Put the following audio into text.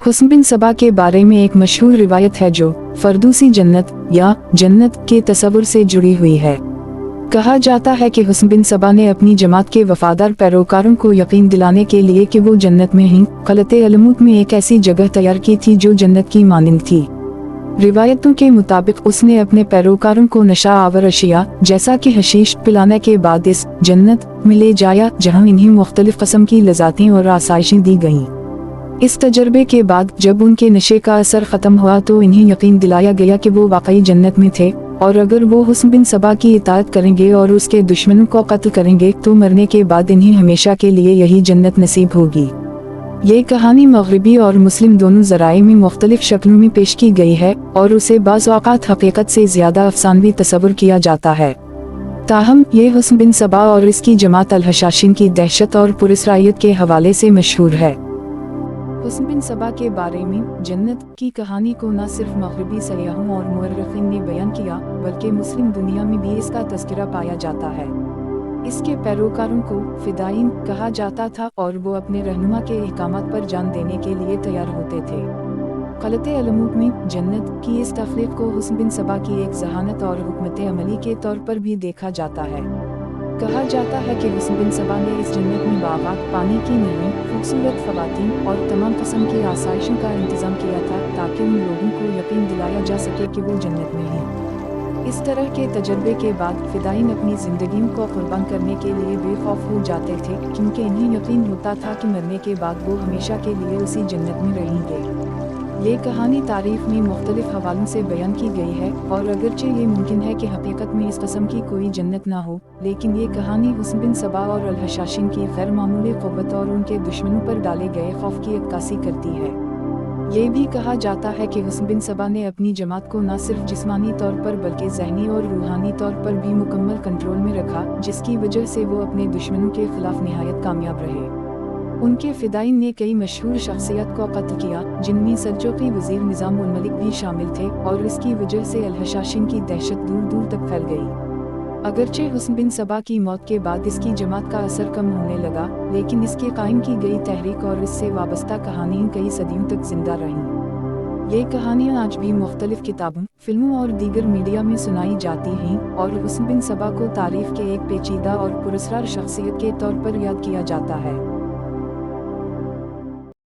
हुस्न बिन सबा के बारे में एक मशहूर रिवायत है जो फरदूसी जन्नत या जन्नत के तस्वुर से जुड़ी हुई है। कहा जाता है कि हुस्न बिन सबा ने अपनी जमात के वफादार पैरोकारों को यकीन दिलाने के लिए कि वो जन्नत में हैं, क़लअत अलमूत में एक ऐसी जगह तैयार की थी जो जन्नत की मानिंद थी। रिवायतों के मुताबिक उसने अपने पैरोकारों को नशा आवर अशिया जैसा कि हशीश पिलाने के बाद इस जन्नत में ले जाया जहाँ इन्हें मुख्तलिफ किस्म की लज़ातें और आसाइशें दी गईं। इस तजर्बे के बाद जब उनके नशे का असर ख़त्म हुआ तो इन्हें यकीन दिलाया गया कि वो वाकई जन्नत में थे और अगर वो हुस्न बिन सबा की इताअत करेंगे और उसके दुश्मनों को कत्ल करेंगे तो मरने के बाद इन्हें हमेशा के लिए यही जन्नत नसीब होगी। ये कहानी मग़रिबी और मुस्लिम दोनों ज़राए में मुख्तलिफ शक्लों में पेश की गई है और उसे बाज़ औक़ात हकीकत से ज़्यादा अफसानवी तस्वुर किया जाता है। ताहम ये हुस्न बिन सबा और इसकी जमात अल-हशाशिन की दहशत और पुरस्रायत के हवाले से मशहूर है। हुस्न बिन सबा के बारे में जन्नत की कहानी को न सिर्फ मग़रिबी सयाहों और मुअर्रिख़ीन ने बयान किया बल्कि मुस्लिम दुनिया में भी इसका तज़किरा पाया जाता है। इसके पैरोकारों को फ़िदायीन कहा जाता था और वो अपने रहनुमा के अहकामात पर जान देने के लिए तैयार होते थे। क़लअत अलमूत में जन्नत की इस तख्लीक़ को हुस्न बिन सबा की एक ज़हानत और हुकमत अमली के तौर पर भी देखा जाता है। कहा जाता है कि हुस्न बिन सबा ने इस जन्नत में बागात, पानी की नहरें, खूबसूरत ख़वातीन और तमाम किस्म की आसाइशों का इंतज़ाम किया था ताकि उन लोगों को यकीन दिलाया जा सके कि वो जन्नत में हैं। इस तरह के तजर्बे के बाद फ़िदायीन अपनी ज़िंदगियों को क़ुर्बान करने के लिए बेखौफ हो जाते थे क्योंकि इन्हें यकीन होता था कि मरने के बाद वो हमेशा के लिए उसी जन्नत में रहेंगे। ये कहानी तारीख़ में मुख्तलिफ हवालों से बयान की गई है और अगरचे ये मुमकिन है कि हकीकत में इस किस्म की कोई जन्नत ना हो, लेकिन ये कहानी हुस्न बिन सबा और अल-हशाशिन की गैर मामूली क़ुव्वत और उनके दुश्मनों पर डाले गए खौफ की अक्कासी करती है। ये भी कहा जाता है कि हुस्न बिन सबा ने अपनी जमात को न सिर्फ जिस्मानी तौर पर बल्कि ज़हनी और रूहानी तौर पर भी मुकम्मल कंट्रोल में रखा, जिसकी वजह से वो अपने दुश्मनों के खिलाफ निहायत कामयाब रहे। उनके फ़िदायीन ने कई मशहूर शख्सियत को कत्ल किया जिनमें सल्जूक़ी वज़ीर निज़ाम उल मलिक भी शामिल थे और इसकी वजह से अल-हशाशिन की दहशत दूर दूर तक फैल गई। अगरचे हुस्न बिन सबा की मौत के बाद इसकी जमात का असर कम होने लगा, लेकिन इसके कायम की गई तहरीक और इससे वाबस्ता कहानियाँ कई सदियों तक जिंदा रहीं। ये कहानियाँ आज भी मुख्तलिफ किताबों, फिल्मों और दीगर मीडिया में सुनाई जाती हैं और हुस्न बिन सबा को तारीख़ के एक पेचीदा और पुरस्कार शख्सियत के तौर पर याद किया जाता है।